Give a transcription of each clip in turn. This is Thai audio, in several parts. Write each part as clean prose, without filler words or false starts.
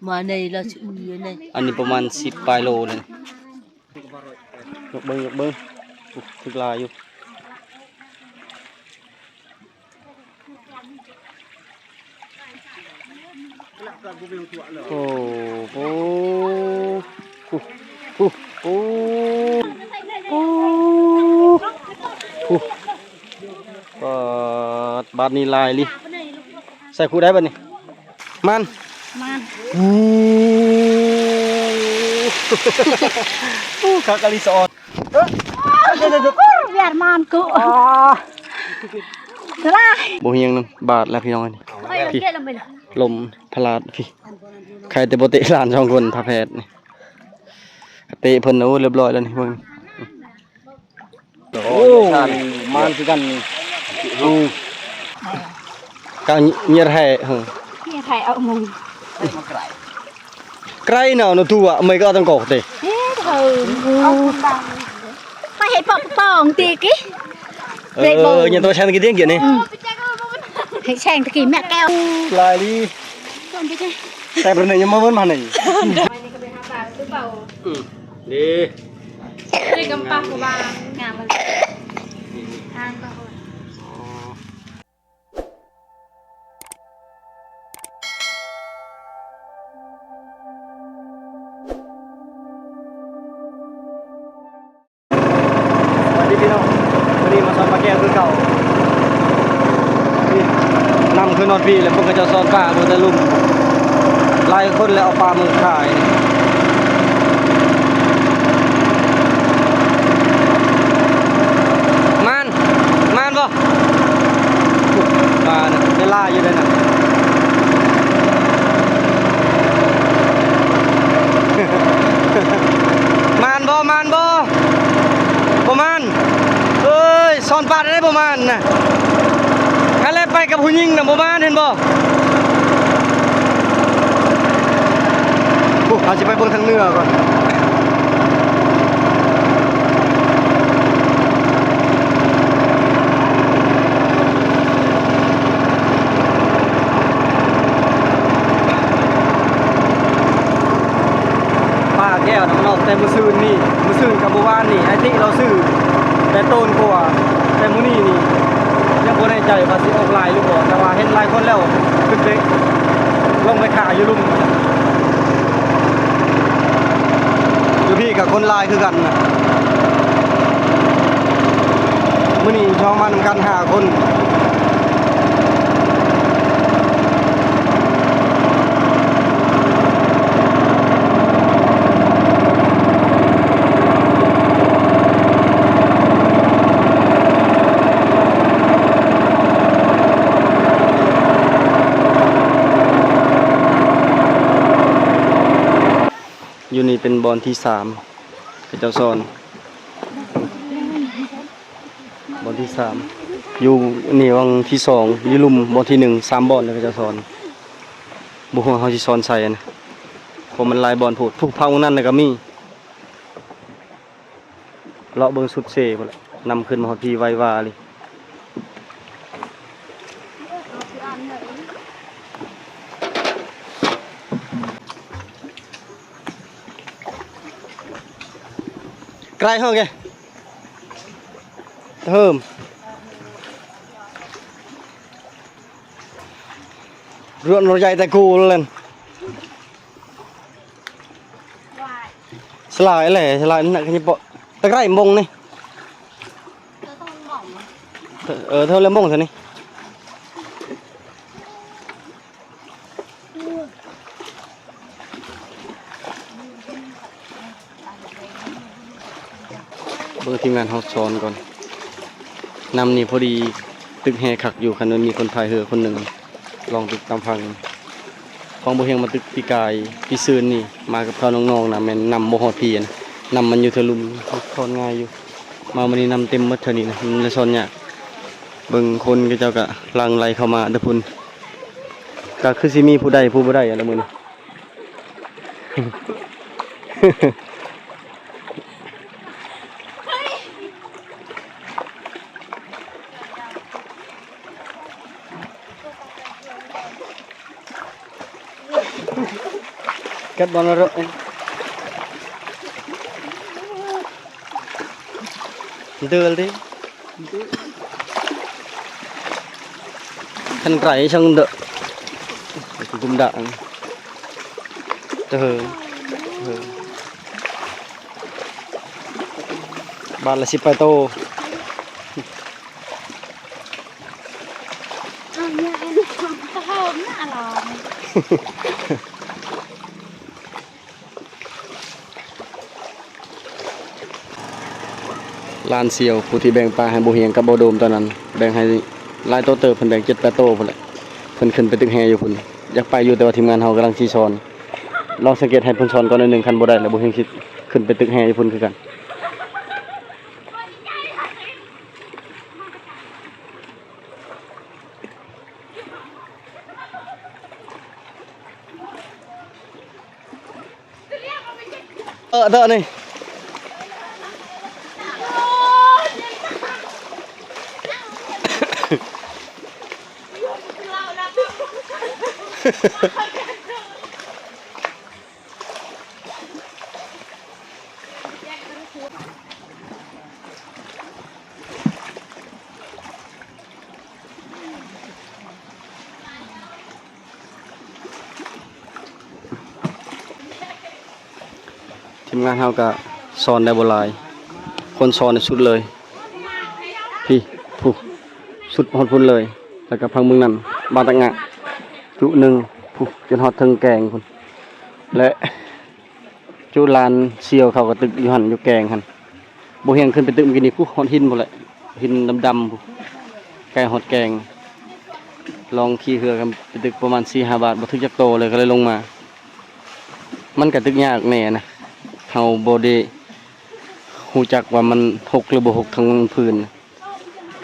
มาในเราชื่อในอันนี้ประมาณ10 ปลายโลเลยยกเบิ้งถึกลายอยู่โอ้โหโอ้บาดนี้ลายลิใส่คู่ได้ป่ะนี่มันkakak kali seot biar mankuบ่เฮียงนำบาทแล้วพี่น้องนี่พี่ลมพลาดพี่ใครแต่บ่เตะหลาน2คนพาแพทย์นี่เตะเพิ่นเอาเรียบร้อยแล้วนี่เบิ่งโอ้มันคือกันcao nhiệt hè nhiệt hè ở mùng cái nào nó thu ạ mấy cái tầng cổ thế phải hết bỏng tì kí nhà tôi xem cái tiếng kia này hãy xem cái mẹ keo lại đi xem bên này nhưng mà vẫn màn này đi đây cầm bạc của bà ngà mà ăn có hồi พี่น้องวันนี้มาสอนปลาแก้วคือเก่านำคือนอนพี่แล้วพวกก็จะสอนปลาบนตะลุ่มไล่คนแล้วเอาปลามือขายมันบ่ปลาเนี่ยได้ล่าอยู่เลยนะมันบ่ประมาณเอ้ยสอนปลาได้ประมาณน่ะคันแรกไปกับผู้หญิงน่ะประมาณเห็นบ่เอาสิไปเบิ่งทางเหนือก่อนปลาแก้วน่ะมันออกแต่มื้อซื่นนี่มื้อซื่นกับเมื่อวานนี่ไอ้ที่เราซื้อแต่ต้นกว่าแต่มื้อนี้นี่ยังบ่แน่ใจว่าสิออกลายหรือบ่แต่ว่าเห็นหลายคนแล้วขึ้นไปลงไปขายอยู่ลุ่มอยู่พี่กับคนลายคือกันน่ะมื้อนี้ช่องมานำกัน5 คนอยู่นี่เป็นบอลที่3เป็นเจ้าซอนบอลที่3อยู่นี่วังที่2อยู่ลุ่มบอลที่1 3 บอลเลยเป็นเจ้าซอนบุหัวเขาที่ซอนใส่นะผมมันลายบอลโผดทุกเผานั่นเลยก็มีเลาะเบิ้งสุดเซ่หมดแล้วนำขึ้นมาฮอดพีไววาเลยไกลเท่าไงเพิ่มรวดรถใหญ่แต่กูเลยสลายแหละสลายนั่นแค่นี้ปะตะไคร้มงนี่เท่าเล่มมงเท่านี้เบอร์ทีมงานเขาสอนก่อนนำนี่พอดีตึกแห่ขักอยู่คันนั้นมีคนพายเรือคนหนึ่งลองตึกตามพังของโบเฮงมาตึกปีกายปีซืนนี่มากับเขาน้องๆนะแม่นนำโมฮอพีนนำมันอยู่เทลุมทอนง่ายอยู่มาวันนี้นำเต็มมัดเท่านี้นะมันเลยสอนยากเบิ่งคนก็เจ้ากะลังไหลเข้ามาเด้อพุ่นก็คือสิมีผู้ใดผู้บ่ได้อะไรมื้อนี้ เ Cắt bọn nó rộng lên. Đưa đi. Thân cải trong đợi. Cũng đạn. Bạn là Sipato. Thơm nó lòm. ลานเซียวผู้ที่แบ่งปลาให้บ่เฮียงกับบ่โดมตอนนั้นแบ่งให้หลายโตเติบเพิ่นแบ่ง7-8โตพุ่นแหละเพิ่นขึ้นไปตึกแฮอยู่พุ่นอยากไปอยู่แต่ว่าทีมงานเฮากำลังสิสอนลองสังเกตให้เพิ่นสอนก่อนหน่อยหนึงคันบ่ได้แล้วบ่เฮียงสิขึ้นไปตึกแฮอยู่พุ่นคือกันเด้อนี่ ทีมงานเฮาก็สอนได้บ่หลายคนสอนได้สุดเลยพี่ผู้สุดฮอดพุ่นเลยแล้วก็พังเมืองนั้นบ้านตะงะจุหนึงผู้จนฮอดถึงแกงพุ่นและจุลานเสียวเขาก็ตึกอยู่หั่นอยู่แกงหั่นบ่เฮียงขึ้นไปตึกเมื่อกี้นี่ผู้ฮอดหินพุ่นแหละหินดำๆผู้ไกลฮอดแกงลองขี่เรือกันไปตึกประมาณ 4-5 บาทบ่ถึงจักโตเลยก็เลยลงมามันก็ตึกยากแน่นะเฮาบ่ได้ฮู้จักว่ามันหกหรือบ่หกทางพื้น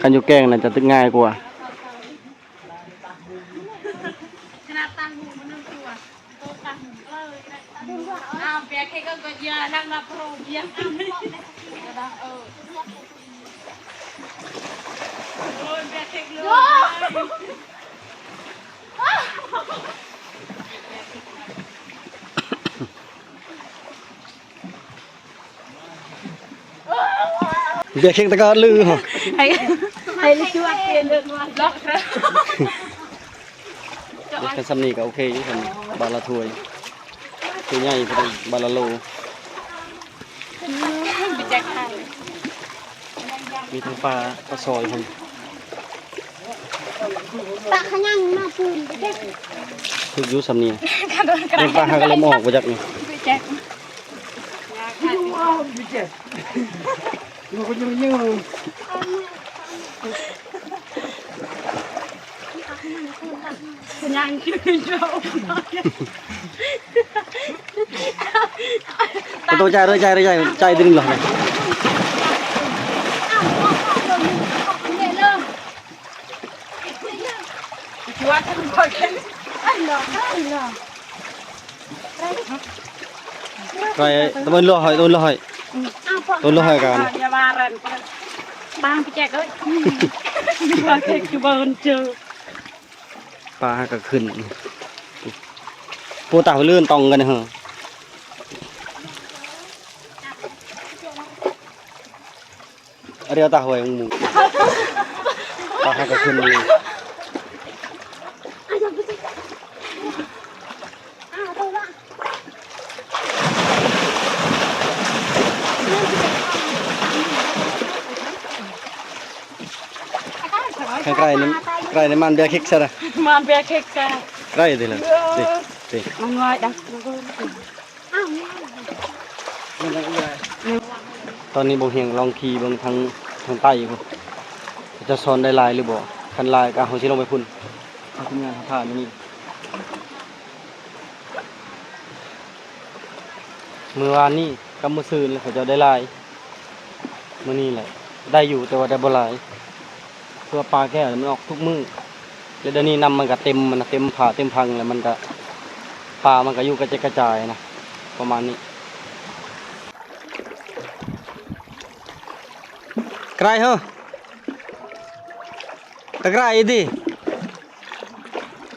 คันอยู่แกงน่าจะตึกง่ายกว่า ขนาดตั้งหูมันนึงตัวโตตั้งหูเลยอ้าวเปียกแค่ก็เยอะนั่งนับโปรเบียงก็ได้โอ้ยเปียกแค่เลยเบียร์เค้กตะกอนลือเหรอ ให้ลูกช่วยเปลี่ยนเรื่องว่าล็อกครับ เบียร์แค่ซ้ำนี่ก็โอเคอยู่ครับบาทละถ้วยถ้วยใหญ่พอดีบาทละโล ไปแจ็คไทย มีทั้งปลาซอยผม ปะขยังมาปูนไปแจ็ค ทุกยุซ้ำนี่เป็นปลาหากระลมออกมาจากนี่ ไปแจ็คยังคิดเรา ตัวใจด้วยใจดึงหรอเนี่ย ว่าทั้งหมดกันอันหล่อไรตัวมันลอยกัน อย่ามารันบางไปแจกเอ้ยว่าแขกอยู่บ้านเจอ ปลาก็ขึ้นปูตาไปเลื่อนตองกันเหรอเรียวตาหวยมึงปลาก็ขึ้นเลยใกล้ในมันเบียร์เค้กซะนะ มาเบียร์เค้กกัน ใกล้เลยสิ มันง่ายดัก ตอนนี้โบเฮียงลองขี่เบางทางใต้อยู่จะสอนได้ลายหรือบ่คันลายก็เอาสิลงไปพุ่นเอาทีมงานผ่านนี่มื้อวานนี้กับมื้อซื่นแล้วเขาจะได้ลายมื้อนี้แหละได้อยู่แต่ว่าได้บ่หลายเพื่อปลาแก้วมันออกทุกมื้อแล้วเดี๋ยวนี้นำมันก็เต็มผ่าเต็มพังแล้วมันก็ปลามันก็อยู่กระจายนะประมาณนี้ไกลเหรอตะไคร้ดิ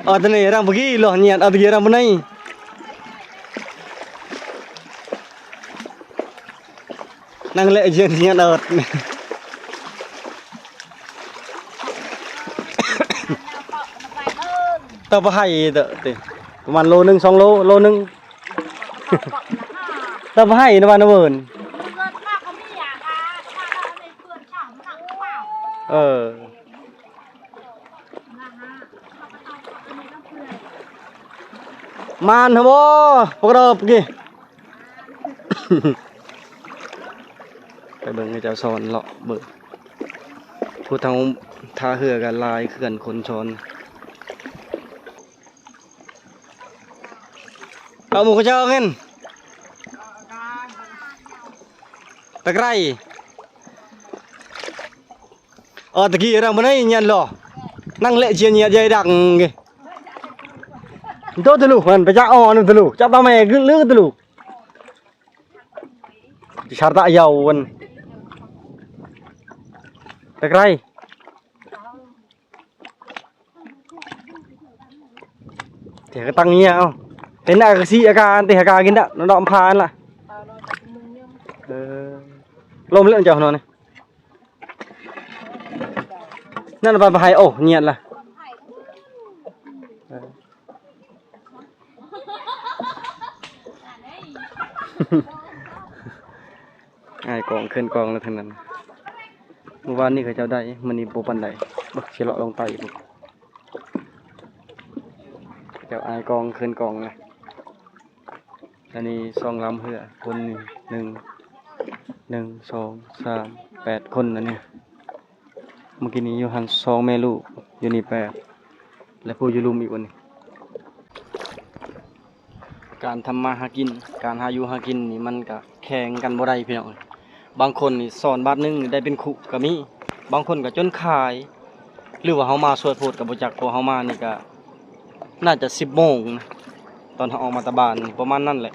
ตอนนี้เราเมื่อกี้หล่อเนี่ยเอาตะกี้เราไม่ นั่งเละเย็นเงี้ยเดิดเต่าไผ่เด้อติประมาณโลนึง2โลโลนึงเต่าไผ่นะบ้านนะเบิ่นเออมานเหรอบ่ปกติกี่ ไปเบิ่งให้เจ้าสอนเลาะเบิ่งผู้ทางท่าเรือกันลายเขื่อนคนชนเอาหมูกระเจ้าเงินตะไคร้ตะกี้เราไม่ได้ยันหรอนั่งเละเชียร์เนียใจดังไงโตตะลุกมันไปจ้าอ่อนตะลุกจ้าป้าแม่ขึ้นลื้อตะลุกชาร์ตะยาววันตะไคร้เดี๋ยวก็ตั้งเงี้ยเอาเป็นอะไรก็สิอาการเตะอาการกินได้nó đọm phá lại lôm lượn chào nó này nên là bài ổ nhiệt là ai còn khên còn là thằng nàyเมื่อวานนี้เขาเจ้าได้มันนี่โบปันได้บักเชลล์ลงไตเจ้าไอ้กองขึ้นกองเลยอันนี้ซองลำเหือคนหนึ่งสองสาม8 คนนะเนี่ยเมื่อกี้นี้อยู่หัน2 แม่ลูกอยู่นี่8และผู้อยู่ลุมอีกวันนี้การทำมาหากินการหาอยู่หากินนี่มันก็แข่งกันบ่ได้พี่น้องบางคนนี่สอนบาทนึงได้เป็นคุก็มีบางคนก็จนขายหรือว่าเฮามาสวดโพดกับบ่จักพอเฮามานี่ก็น่าจะ10 โมงนะตอนเฮาออกมาตะบานประมาณนั้นแหละ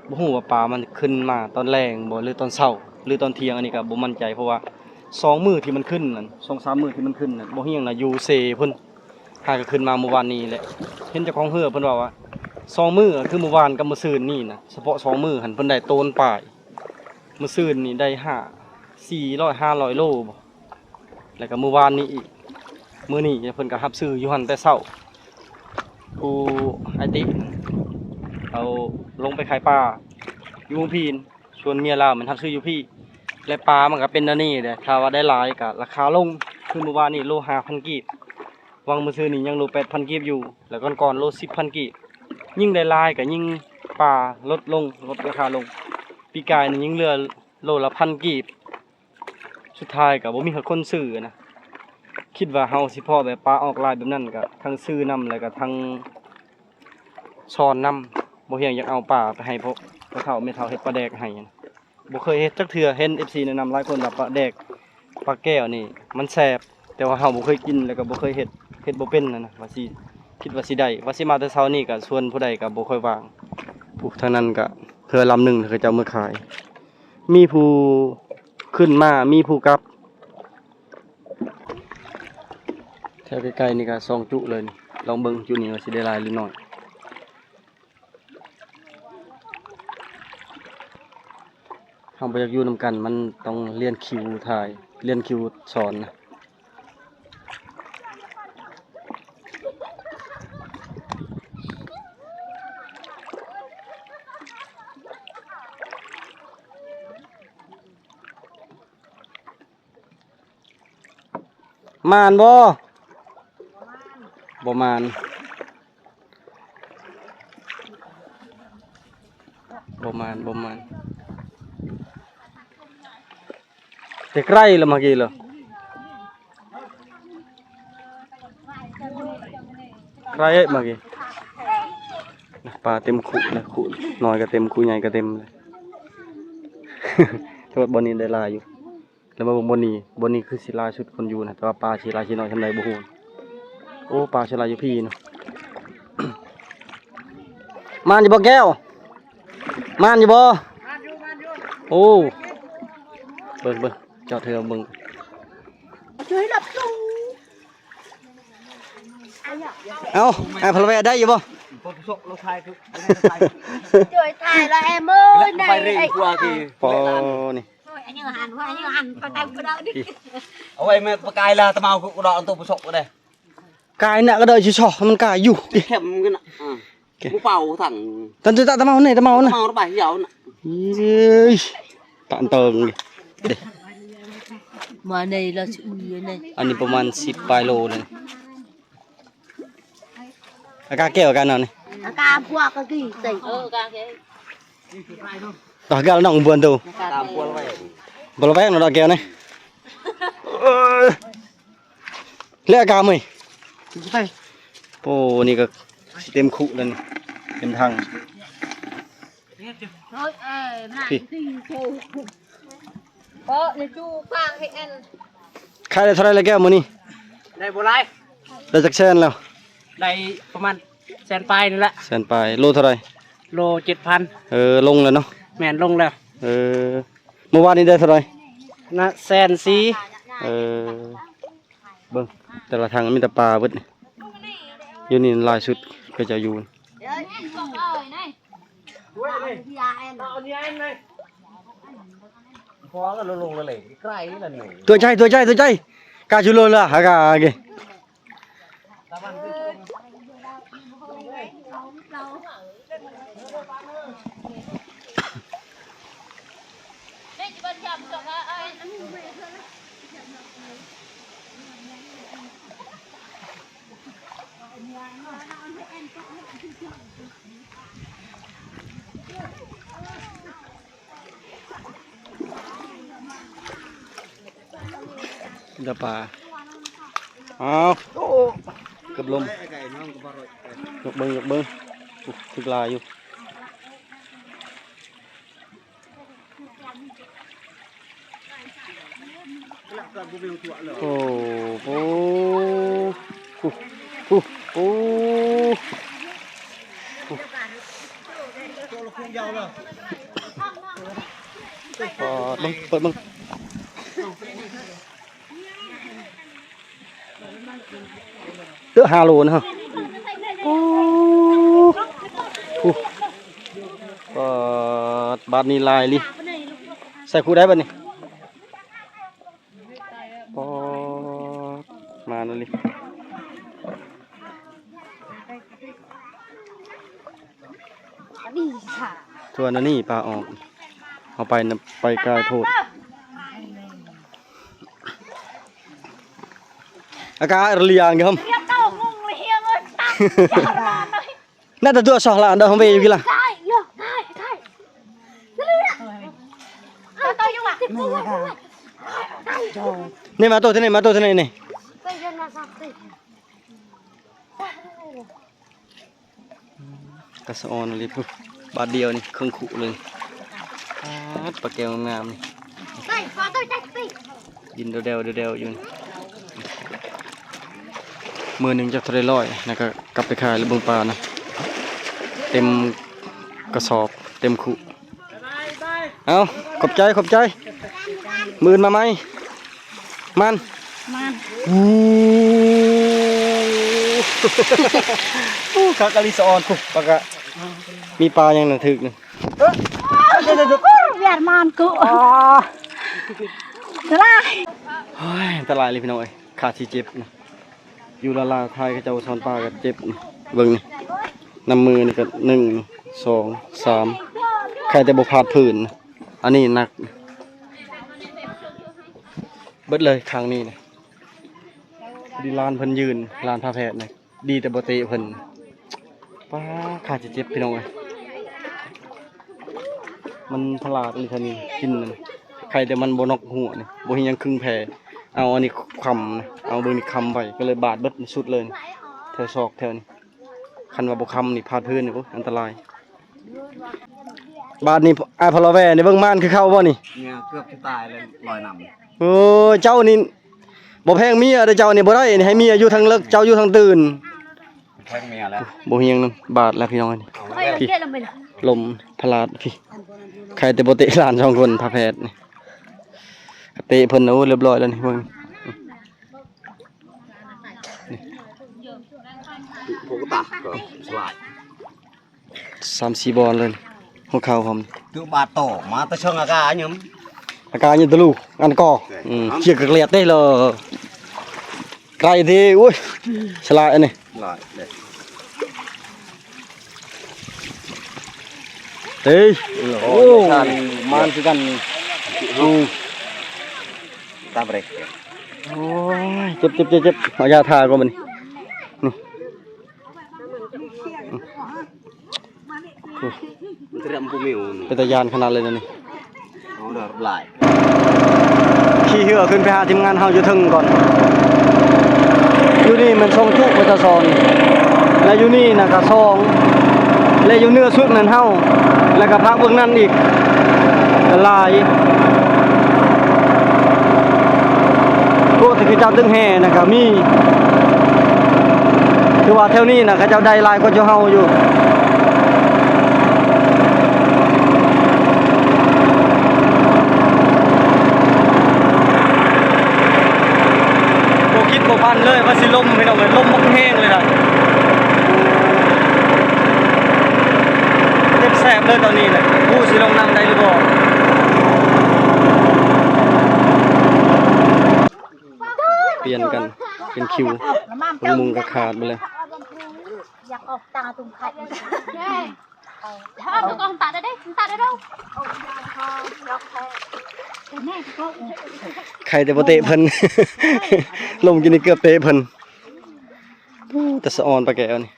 บ่ฮู้ว่าปลามันขึ้นมาตอนแรงบ่หรือตอนเช้าหรือตอนเที่ยงอันนี้ก็บ่มั่นใจเพราะว่า2 มื้อที่มันขึ้นนั่น2-3 มื้อที่มันขึ้นนั่นบ่เฮียงน่ะอยู่เซพุ่นหาก็ขึ้นมาเมื่อวานนี้แหละเห็นเจ้าของเรือเพิ่นว่า2 มื้อคือเมื่อวานกับมื้อซื่นนี่นะเฉพาะ2 มื้อหั่นเพิ่นได้โตนปลายมื้อซื่นนี่ได้400-500 โลบ่แล้วก็เมื่อวานนี้อีกมื้อนี้เพิ่นก็รับซื้ออยู่หั่นแต่เช้าผู้ไอติเอาลงไปขายปลาอยู่วงพีนชวนเมียลาวมันรับซื้ออยู่พี่และปลามันก็เป็นอันนี้แหละถ้าว่าได้หลายก็ราคาลงคือเมื่อวานนี้โล 5,000 กีบวังมื้อซื่อนี่ยังโล 8,000 กีบอยู่แล้วก่อนๆโล 10,000 กีบยิ่งได้หลายก็ยิ่งปลาลดลงลดราคาลงปีกายนี่ยิ่งเหลือโลละ 1,000 กีบสุดท้ายก็บ่มีคนซื้อนะคิดว่าเฮาสิพอแบบปลาออกลายแบบนั้นก็ทั้งซื้อนำแล้วก็ทั้งช้อนนำบ่เฮียงอยากเอาปลาไปให้พวกพ่อเฒ่าแม่เฒ่าเฮ็ดปลาแดกให้นะบ่เคยเฮ็ดจักเทื่อเห็น FC แนะนำหลายคนว่าปลาแดกปลาแก้วนี่มันแซ่บแต่ว่าเฮาบ่เคยกินแล้วก็บ่เคยเฮ็ดบ่เป็นนะว่าสิคิดว่าสิได้ว่าสิมาแต่เช้านี้ก็ชวนผู้ใดก็บ่ค่อยว่างผู้ทางนั้นก็เทื่อลำนึงเขาเจ้ามาขายมีผู้ขึ้นมามีผู้กลับแถวใกล้ๆนี่ก็2 จุเลยลองเบิ่งจุนี้ว่าสิได้หลายหรือน้อยเฮาบ่อยากอยู่นำกันมันต้องเรียนคิวถ่ายเรียนคิวสอนนะมานบ่มานแต่ใกล้แล้วเมื่อกี้เหรอใกล้เมื่อกี้ปลาเต็มขุเลยขุน้อยก็เต็มขุใหญ่ก็เต็มเลย แต่ว่าบนนี้ได้ลายอยู่แล้วมาบนนี้คือศิลาชุดคนอยู่นะแต่ว่าปลาศิลาชิ้นน้อยทำไรบ่ฮู้โอ้ปลาศิลาอยู่พี่เนาะ มานอยู่บ่แก้วมานอยู่บ่โอ้เบิ่งเจ้าเธอเบิ่งช่วยดับตู้เอาไอ้พลเวได้อยู่บ่ช่วยถ่ายแล้วem ơi này ปอนี่ anh như hàn con tay có đỡ đi เอาไว้แม่ปากกายละตะเมากูดอกตัวผสมก็ได้ กายน่ะก็เดยชิชอมันกายอยู่ดิ เข้มกันน่ะกูเป่าถัง ตันจะตะเมาเนี่ยตะเมาน่ะ เมาแล้วไปเหยาน่ะ เอ้ยตันเติงดิ mà này là sự này อันนี้ประมาณ10ปลายโลเลยอากาแก้วกันเอานี่ ca qua cái gì tẩy ca cái ดอกแก้วน้องบวนตู ตามกวนไว้ บ่ละแวกเนาะดอกแก้วนี่เรียกอากามั้ยโอ้นี่ก็เต็มคุแล้วนี่เต็มถัง thôi này gì có để chu phang hay ăn ขายได้เท่าไหร่ละแก้วมื้อนี้ ได้บ่ไร ได้จักแสนแล้ว ได้ประมาณแสนปลายนี่แหละ แสนปลายโลเท่าไหร่ โล 7,000 ลงแล้วเนาะ แม่นลงแล้ว เมื่อวานนี้ได้เท่าไหร่ นะแสนสี เบิ่งแต่ละทางมีแต่ปลาเบิดนี่อยู่นี่หลายสุดก็จะอยู่ พอก็ลงเลยใกล้นี่แหละนี่ ตัวใจกาชุโลละหากาเก เดี๋ยวปลาเอาเกับลมยกเบิ้งถึกลายอยู่โอ้โหโอ้เปิดมึงเตื้อ5 โลนะฮะบาทนี้ลายลิใส่คู่ได้ป่ะนี่มาแล้วลิ đi xả ส่วนอันนี้ปลาออกเอาไปนะไปกายโทษอากาศเรียงครับ em tao ngung liền ơi tao น่าจะตัวสองละเดินของเวอยู่กี่ละ thay được thay tao tao nhưng mà นี่มาตัวที่ไหนนี่ bây giờ là sao đây กระสอนเลยปุ๊บบาทเดียวนี่เครื่องขุเลยปลาแก้วงามนี่ đây có tôi chạy đi ยินเดวอยู่นี่มือหนึ่งจะทะเลลอยนะก็กลับไปขายแล้วเบิ่งปลานะเต็มกระสอบเต็มขุเอาขอบใจมือมาไหมมันคักอลิซอนคุปลากะมีปลาอย่างหนึ่งถึกหนึ่ง Việt Nam cụ thế này อันตรายเลยพี่น้องเอ้ยขาดที่เจ็บนะอยู่ละลาไทยเขาเจ้าซอนปลาก็เจ็บนี่เบิ่งนี่น้ำมือนี่ก็1 2 3ใครแต่บ่พลาดผื่นนะอันนี้หนักเบิดเลยครั้งนี้นะดีลานเพิ่นยืนลานพาแพทย์นะดีแต่บ่เตะเพิ่นป้าขาดที่เจ็บพี่น้องเอ้ยมันพลาดเลยท่านี้กินนั่นใครแต่มันบ่นอกหัวนี่บ่เห็นหยังครึ่งแผลเอาอันนี้คำนะเอาเบิ่งนี่คำไปก็เลยบาดเบิดสุดเลยนี่แถวศอกแถวนี้คันว่าบ่คำนี่พาดพื้นนี่โอ้อันตรายบาดนี่อ้ายพลแวนี่เบิ่งม่านคือเข้าบ่นี่ เนี่ยเกือบจะตายเลยลอยน้ำ โอ้เจ้านี่บ่แพงเมียเด้อเจ้านี่บ่ได้นี่ให้เมียอยู่ทางเลิกเจ้าอยู่ทางตื่น แทงเมียแล้ว บ่เฮียงนำบาดแล้วพี่น้องนี่ bây giờ kia là mình ลมพลาดพี่ใครแต่บ่เตะหลาน2 คนพาแพทย์นี่เตะเพิ่นเอาเรียบร้อยแล้วนี่เบิ่ง ผมก็ตักก็สลาย 3-4 บอลเลยหัวเข่าผม ตัวบาดโตมาตะเชิงอากาศยัง อาการnhư tulu ăn cò chia cực liệt đây là cay thì ui lại này หลายเด้ đấy ô man cái gần ตามเบรก ôi chụp họ ra thà của mình nè เตรียมผู้มิว เป็นตะยานขนาดเลยนะนี่ เอาเด้อหลาย ขี่เหือขึ้นไปหาทีมงานเฮาอยู่ทึงก่อนอยู่นี่มันทรงจุมันจะซอนและอยู่นี่นะก็ซองและอยู่เนื้อสุดนั่นเฮาแล้วก็พักเบื้องนั้นอีกก็หลายพวกที่เจ้าตึงแห่นะก็มีคือว่าแถวนี้นะเขาเจ้าได้หลายกว่าเจ้าเฮาอยู่คิดบ่พันเลยว่าสิลมพี่น้องเอ้ยลมมันแห้งเลยล่ะเจ็บแสบเลยตอนนี้เลยผู้สิลงน้ำได้หรือบ่เปลี่ยนกันเป็นคิวมุงกระขาดไปเลย อยากออกตาตุ่มไข่ถ้าเอากองตาได้đâu ใครแต่บ่เตะเพิ่น ลมกินนี่เกือบเตะเพิ่นแต่สะออนปลาแก้วนี่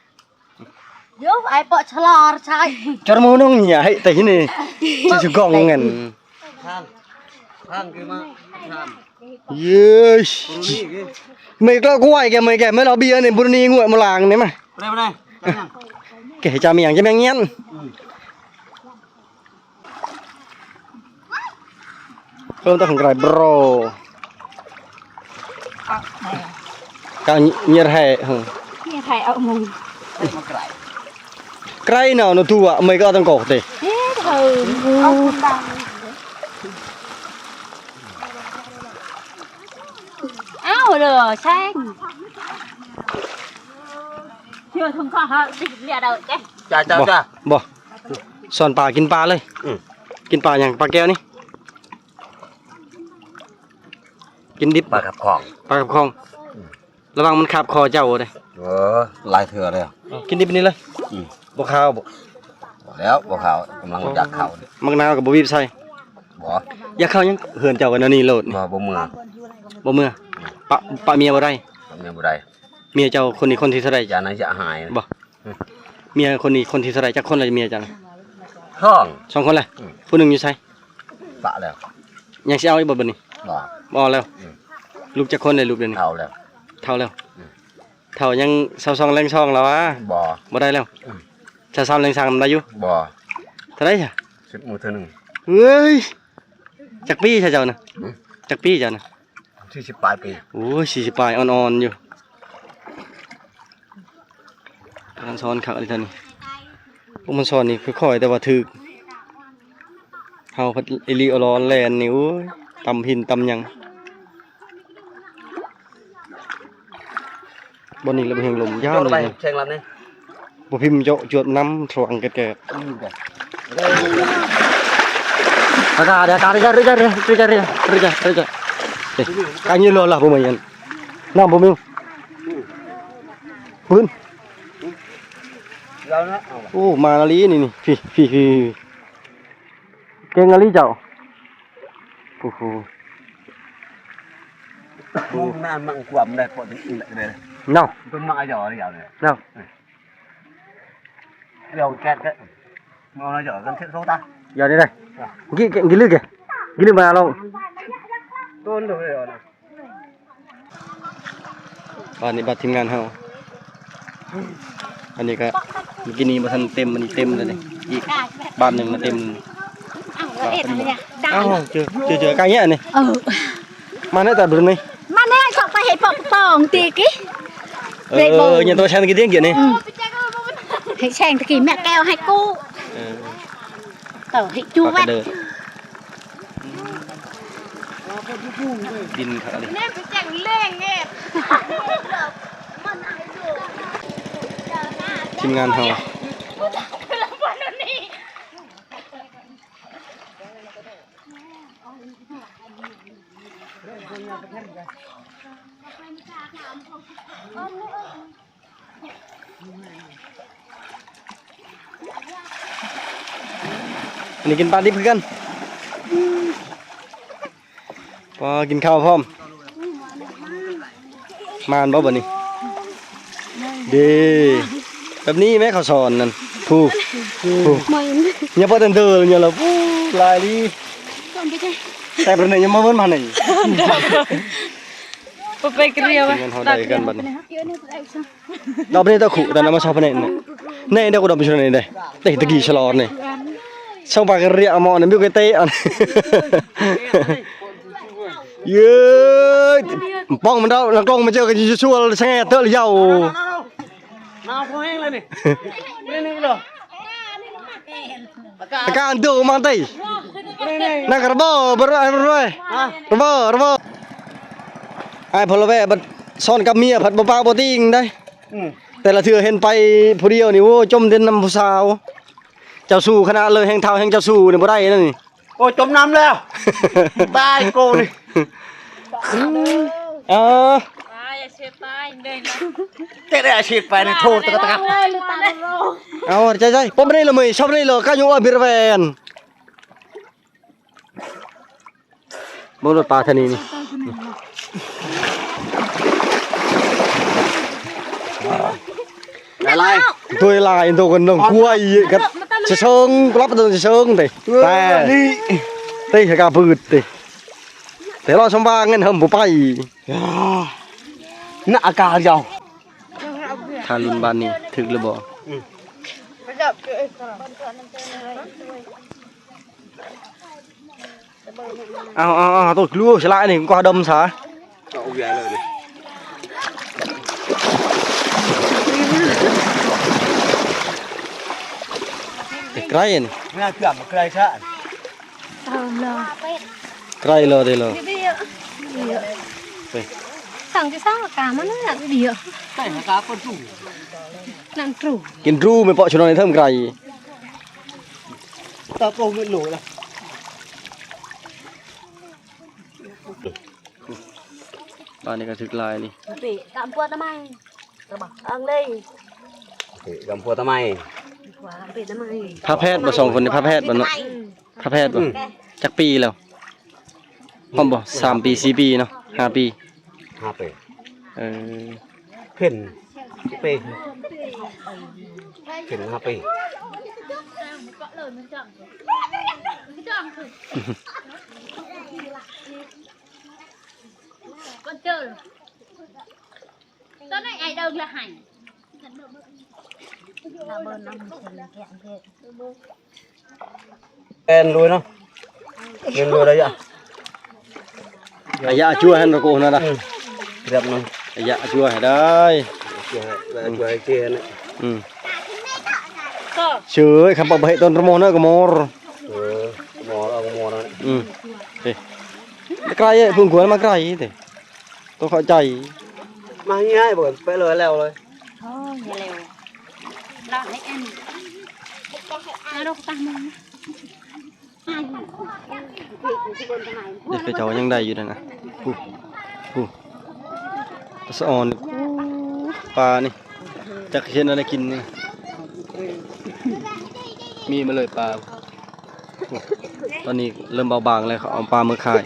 เดี๋ยวไอ้ปอชะลอใช่ จอดมือน้องเหี้ยให้แต่ที่นี่สิกองเงิน ท่านคือมาท่าน เย้ย นี่คือ mấy cái quay kìa mấy cái mấy lò bia này bún đi nguội một làng đấy mà ไปไหน kể cha miệng nhén không ta không cái bro cao nhiệt hệ hả เนี่ยไข่เอามึง มาไกล cái nào nó thu ạ mấy cái tăng cổ thì เฮ้ยเธอเอาคุณดังอ้าวเหรอใช่เชื่อทุ่งข้อฮะสิเรียดเอาเจ๊ จ้าจ้าจ้า bỏ sòn pà kín pà lên kín pà nhàng pà keo ní kín đít ปลาขับของ pà cặp khôngระวังมันขับคอเจ้าเลย ลายเถื่อเลย กินดิบนี่เลยบ่ข้าวบ่ แล้วบ่เขากำลังอยากเขา มักนาวกับบ่บีบใส่ บ่ อยากเข้ายังเหือนเจ้ากันอันนี้โลดนี่ บ่เมือ บ่เมื่อปะเมียบ่ได้ เมียบ่ได้ เมียเจ้าคนนี้คนที่เท่าใด อย่านั้นจะหาย บ่เมียคนนี้คนที่เท่าใดจักคนละเมียจัง ท้อง สองคนแหละผู้หนึงอยู่ไส ปะแล้ว ยังสิเอาอีกบ่บัดนี้ บ่ บ่เอาแล้วลูกจักคนเลยลูกเดี๋ยวนี้ เท่าแล้ว เท่าแล้วเท่ายัง22แรง2แล้ววะ บ่ บ่ได้แล้วจะ3แรง3ได้อยู่ บ่ เท่าใดจ้ะ สิบมือเท่านึง เฮ้ยจักปีเจ้าน่ะจักปีเจ้าน่ะ ที่10ปลายปี โอ้ย40ปลายอ่อนๆอยู่การสอนคักอะไรท่านนี่พวกมันสอนนี่ค่อยๆแต่ว่าถึกเฮาพัดอีลีอลอนแลนนี่โอ้ยตำหินตำหยังบ่นี่ละบ่เฮงลมยาว โดนไป เลย เชิงลำนี่ บ่พิมพ์เจาะจวดน้ำสว่างแก่ๆada reja kanyi lo lah pemain nam pemain pun แล้วนะ oh mana li ini nih fi kayak ngali jauh มันมันกวมได้ปวดอีกเลย nào ต้นไม้จ่อเดียวเลย nào เดี๋ยวแกะงอจ่อกันเท่าตา giờ đây đây gili kìa gili mana lo ต้นเดียวนะ อันนี้บัตรทีมงานเฮาอันนี้ก็เมื่อกี้นี้มาทันเต็มมันนี่เต็มเลยนี่อีกบ้านหนึ่งมาเต็ม อ้าวเอ็ดอะไรเนี่ยดัง อ้าวเจอcái nhẹ này mà nó tại đường này มาแน่ชอบไปให้ปอกปองตีกี้ nhà tôi xem cái tiếng kia này ให้แช่งตะกี้แม่แก้วให้กู้ต่อให้จู và แวะ cái đờiดินเขาเลย เนี่ยไปแจ้งเล่งเนี่ย ทีมงานเฮา แล้ววันนี้ อันนี้กินปลาดิบคือกันพอกินข้าวพร้อมมานบ่บ่นี่ดีแบบนี้แม่เขาสอนนั่นถูกอย่าบ่ตันเด้ออย่าละปูลายดีแต่ประเด็นยังมาเบิ่นมานี่ ไปเกลียว เงินเฮาได้กันบัดนี้ดอกนี้ตะขุแต่นำมาชอบเพิ่นนี่แน่เด้อกูดอกไปชนนี่เด้เตะตะกี้ฉลอดนี่ช่างปากเรียหมอนี่มีกเตะอันเย้ยป้องมันเด้อแล้วกล้องมาเจอกันชั่วๆแซ่เตอะยาว น้ำพอแห้งเลยนี่นี่เหรอ ตะการเด้อมาเตะนักระเบ้อบ่ร้อยบ่ร้อยระเบ้อไอ้พลแวบัดซ่อนกับเมียผัดบ่ปากบ่ติงได้แต่ละเทื่อเห็นไปผู้เดียวนี่โอ้จมเด่นนำผู้สาวเจ้าสู้ขนาดเลยแห่งเท้าแห่งเจ้าสู้นี่บ่ได้นั่นนี่ โอ้ยจมน้ำแล้วตายโกนี่ อย่าเสียตายเดิน เจ๊ได้อาชีพไปในโทษตะกะ เอาใจๆผมบ่ได้ละมื้อชอบได้เลยกะอยู่บิรแวนบ่รถปลาทะนีนี่อะไร ตัวลายตัวกันน้องกล้วยกับจะเชิงรับตัวจะเชิงติแต่นี่ติกะพืดติแต่เราชมบ้างเงินเฮิมบ่ไปน่าอากาศยาวทารุณบ้านนี้ถึกหรือบ่เอาตัวกลัวฉลาดนี่ก็ดมซะเอาใหญ่เลยดิไกลนี่ ไม่น่าเกือบมาใครใช่ ไกลเลยเด้อเลย สั่งจะสร้างอากาศมันน่ะดีอ่ะ ใช่ครับคนสูง นั่นตรู กินรูไม่เปาะชนในเทิมไกล ตาโกงไม่หลุดละ บ้านนี้ก็ถึกลายนี่ ปีกำปวดทำไมกระบอกอังเลย กำพัวทำไม กว่าปีทำไม พระแพทย์บ่สองคนนี่พระแพทย์บ่เนาะพระแพทย์บ่จักปีแล้วพร้อมบ่3 ปี 4 ปีเนาะ5 ปี 5 ปี เออ เพ่นปีเพ่น5 ปี con chơi rồi tối nay ai đâu là hành là bơn năm tiền kẹn thiệt แอนรวยเนาะเงินรวยได้ยัง อายะช่วยให้เราโกนนะล่ะ เรียบน้อง อายะช่วยให้ได้ ช่วยเจียน เฉยคำบ่ให้ต้นประโมนเด้อก็มอร หมอเอาหมอนั่น เด้ไกลเพิ่งกวนมาไกลติต้องเข้าใจ มาง่ายบ่ไปเลยแล้วเลย thôi nhà lều lo lấy ăn nó đâu có tăng lên haiเด็กไปเจ้ายังได้อยู่นั่นน่ะผู้สะออนปลานี่จักเห็นอะไรกินนี่มีมาเลยปลาตอนนี้เริ่มเบาบางแล้วเขาเอาปลามาขาย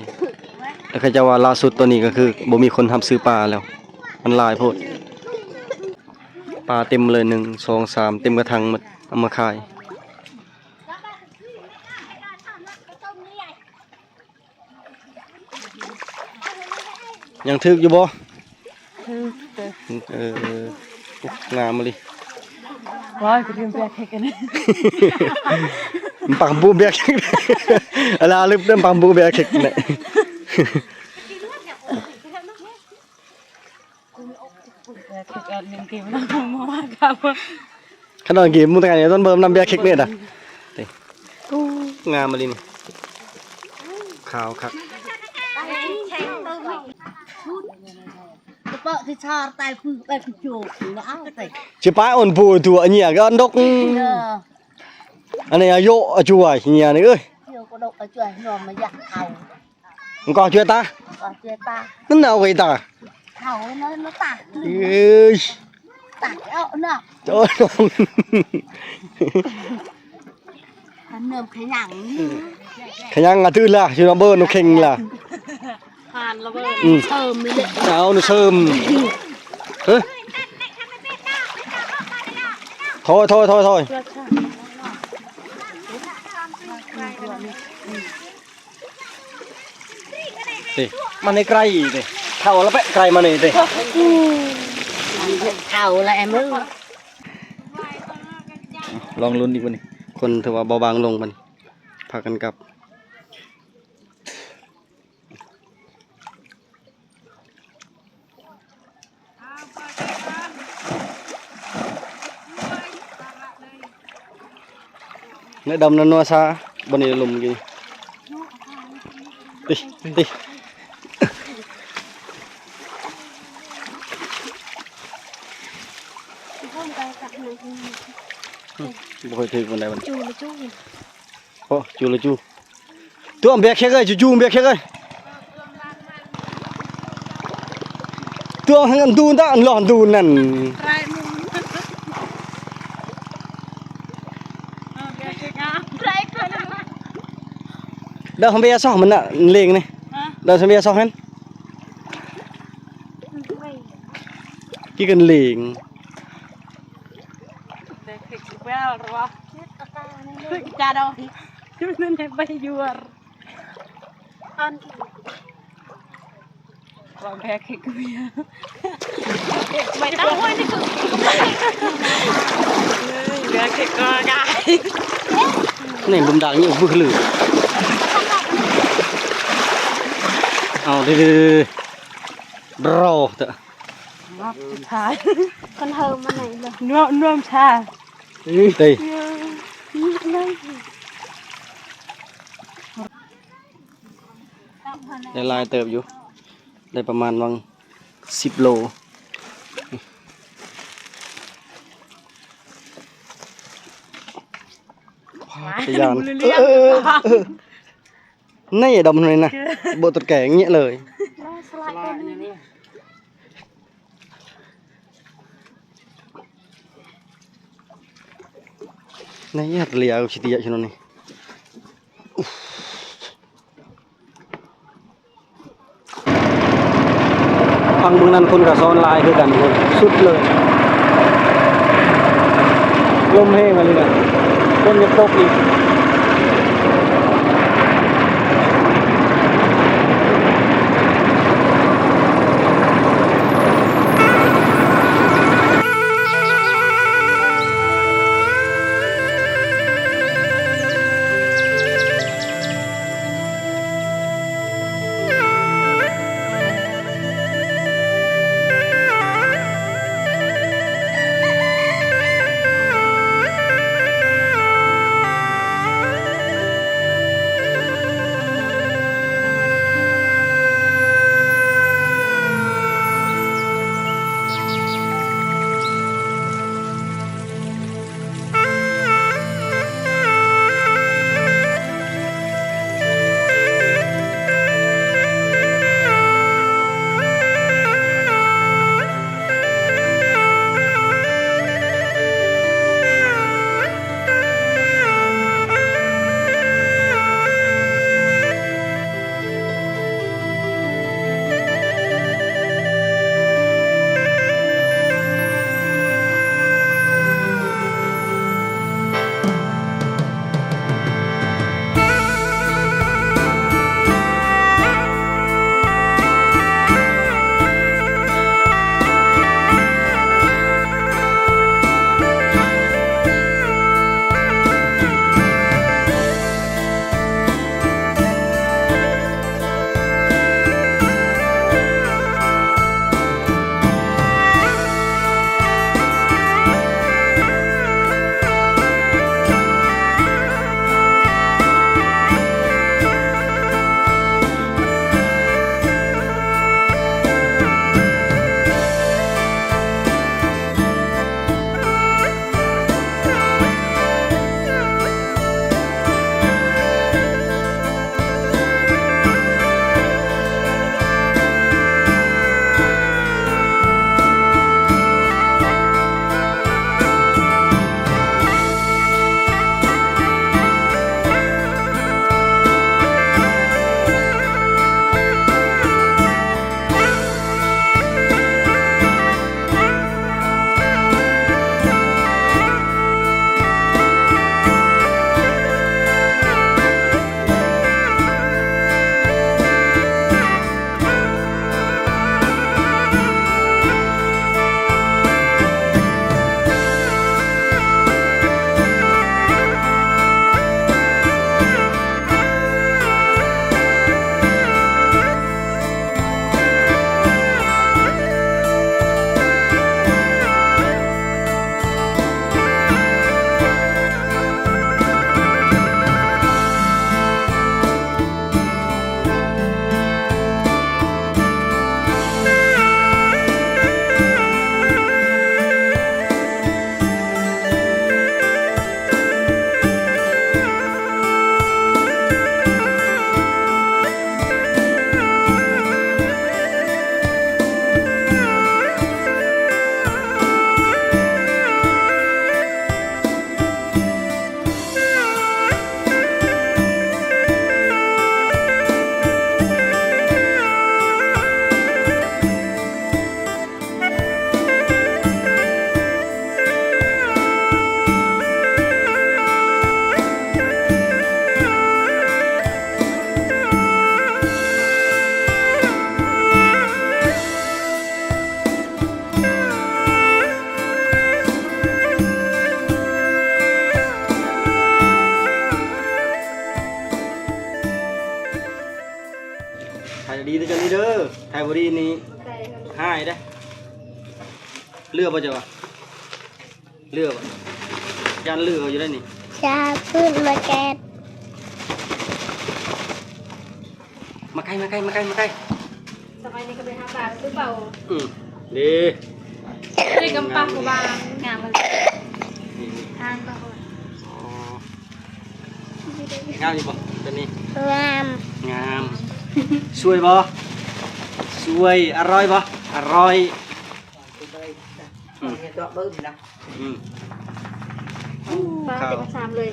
แต่เขาจะว่าล่าสุดตัวนี้ก็คือบ่มีคนทำซื้อปลาแล้วมันหลายโพดปลาเต็มเลย1 2 3เต็มกระถางหมดเอามาขายยังทึกอยู่บ่งามมาเลย rồi cái phim bẹt cái này ปังบูแบกอะไรลึกเดิมปังบูแบกเนี่ย cái ăn những cái nó mua cả ขนาดกี่มุ้งแต่ไงต้นเบิ่มนำแบกเนี่ยนะงามมาเลยนี่ขาวครับ vợ thì cho tay phương tay phương chuột nó áo cái tay ชิป้าอ่อนปูตัวเนี่ยก็ดก อันนี้อายุช่วยเนี่ยนี่เอ้ย chưa có đậu ở trời nhòm mà giặt thầu มันก็ช่วยตา ở chơi ta นั่นเอาไว้ตา thầu nó tạt เอ้ย tạt cái ậu nè โจ้ยน้อง hắn เนิมขยัน ขยังอ่ะตื้อล่ะชื่อเบอร์นุเข่งล่ะ ผ่านระเบิด เติมไม่เลย เอาหนูเชิมเฮ้ยถอยดิมันในไกลดิเท่าแล้วไปไกลมานี่ดิ เท่าละแอมมึง ลองลุ้นอีกวันนี้คนถือว่าเบาบางลงมันพากันกลับเนื้อดำนัวซาบนนี้ลมกินติบ่เคยถือคนใดมัน จูละจู โอ้จูเลยจูตัวเบียร์เค้กเลยจูเบียร์เค้กเลยตัวหันดูนตาอันหลอนดูนั่น ไรมุมเบียร์เค้กอ่ะไรคนอ่ะ เดินทำเบียร์ซอกมันน่ะเลงนี่เดินทำเบียร์ซอกนั้นกี่กันเลง เด็กเค้กเปล่าหรอวะจ้าดอกจุดนั้นไปยัวเราแพ้เค้กเบียร์ไม่ต้องว่านี่คือเบียร์เค้กก็ได้ นี่บุมดังนี่บุกลือเอาดิรอเถอะ สุดท้าย คนเธอมาไหนเลย น่วมชา เต้ได้ลายเติบอยู่ได้ประมาณวัง10 โลพยานนี่ดมเลยนะโบตัดแก่เงี้ยเลย สลายตัวนี้ นี่เรียกชิติยะชนนี่ฟังเมืองนั้นคนกับซ้อนลายคือกันคนสุดเลยลมแห้งอะไรเนี่ยคนจะตกอีก ดีเด้อเจ้านี่เด้อไทยบ่ดีนี่หายเด้อเลือกบ่เจ้าวะเลือกบ่ยันเลือกเอาอยู่ได้นี่ ชาพื้นมาแกน มาใกล้มาใกล้มาใกล้มาใกล้ สมัยนี้ก็ไปหาปลาหรือเปล่า ดี นี่กำปั้นกูบาง งามมัน นี่ ทางก็ อ๋องามอยู่บ่เจ้านี่ งาม งามสวยบ่สวยอร่อยบ่อร่อย ตัวบึ้มนะ ปลาเต็มชามเลย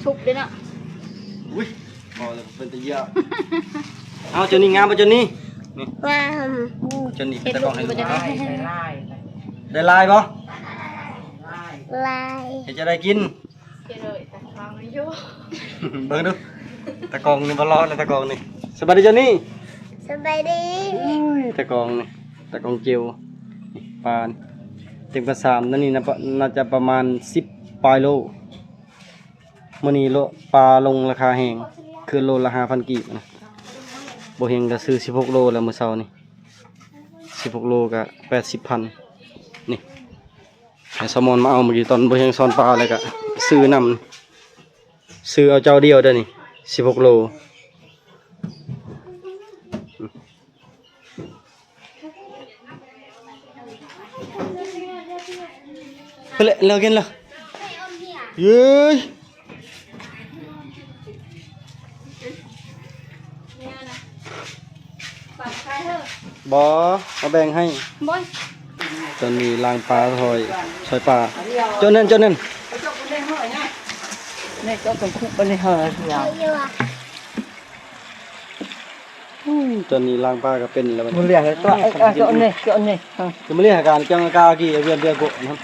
ชุบด้วยเนาะ อุ้ยพอแล้วเป็นตะเยอะเอาเจ้านี่งามบ่เจ้านี่นี่ งาม เจ้านี่ เห็ด ตะก ลู อก งให้ อยู่ ดู บนจะได้ ได้ลายบ่ ลาย ให้จะได้กิน เจเลยแต่ฟังไม่ยุ่ง เบิ่งดูตะกองนี่บ่รอดแล้วตะกองนี่สบายดีเจ้านี่ สบายดี ตะกองนี่ตะกองเจียวนี่ปลานี่เต็มกระสามนั่นนี่น่าจะประมาณ10ปลายโลมื้อนี้โลปลาลงราคาแพงคือโลละ 5,000 กีบนะบ่เฮงก็ซื้อ16โลแล้วมื้อเช้านี่16โลก็80,000นี่ให้สมอนมาเอาเมื่อกี้ตอนบ่เฮงซ่อนปลาเลยก็ซื้อนำซื้อเอาเจ้าเดียวเด้อนี่16โลไปเลยเลิกกินแล้วเย้ยบ่มาแบ่งให้ บอย ตอนนี้ล้างปลาถอยซอยปลาเจ้านั่น นี่ก็ต้องคุกไปในเหอะเดียว อยู่อ่ะ ตอนนี้ล้างปลาก็เป็นแล้วมัน มันเรียกตัวตัวนี้ จะมาเรียกอาการจังกากี่เวียนเดือโกนะครับ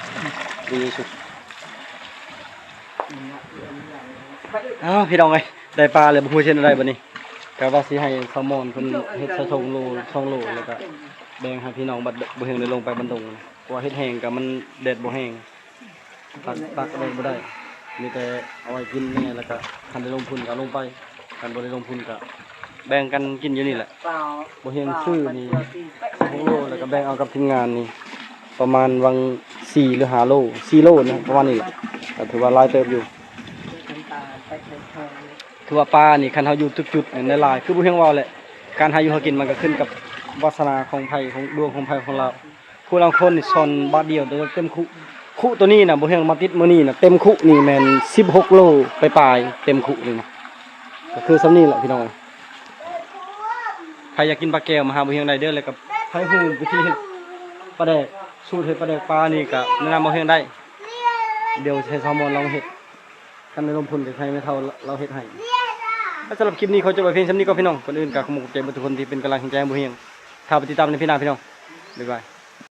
ดีสุดอ้าวพี่น้องเอ้ยได้ปลาเลยบ่ฮู้เช่นอะไรบัดนี้ก็ว่าสิให้แซลมอนเพิ่นเฮ็ดซะ2โล2โลแล้วก็แบ่งให้พี่น้องบัดบ่เฮงได้ลงไปบันดงเพราะว่าเฮ็ดแห้งก็มันแดดบ่แห้งตักได้บ่ได้มีแต่เอาไว้กินแน่แล้วก็คันได้ลงทุนก็เอาลงไปคันบ่ได้ลงทุนก็แบ่งกันกินอยู่นี่แหละบ่เฮงซื้อนี่2โลแล้วก็แบ่งเอากับทีมงานนี่ประมาณวัง4หรือ5โล4โลนะประมาณนี้แหละก็ถือว่าหลายเติบอยู่คือว่าปลานี่คันเฮาอยู่ทุกจุดในหลายคือบ่เฮงเว้าแหละการหาอยู่หากินมันก็ขึ้นกับวาสนาของไผของดวงของไผของเราผู้ลางคนนี่ซ่อนบาทเดียวแต่เต็มคุตัวนี้น่ะบ่เฮงมาติดมื้อนี้น่ะเต็มคุนี่แม่น16โลปลายๆเต็มคุนี่นะก็คือซำนี้แหละพี่น้องใครอยากกินปลาแก้วมาหาบ่เฮงได้เด้อแล้วก็ใครฮู้วิธีเฮ็ดปลาแดกสูตรเฮ็ดปลาแดกปลานี่ก็แนะนำบ่เฮงได้เดี๋ยวให้ซามอนลองเฮ็ดคันในลมพุ่นก็ใครไม่เท่าเราเฮ็ดให้สำหรับคลิปนี้เขาจะไว้เพียงซำนี้ก็พี่น้องคนอื่นก็ขอบคุณใจทุกคนที่เป็นกำลังใจให้บ่เฮงถ้าไปติดตามในพี่น้องบ๊ายบาย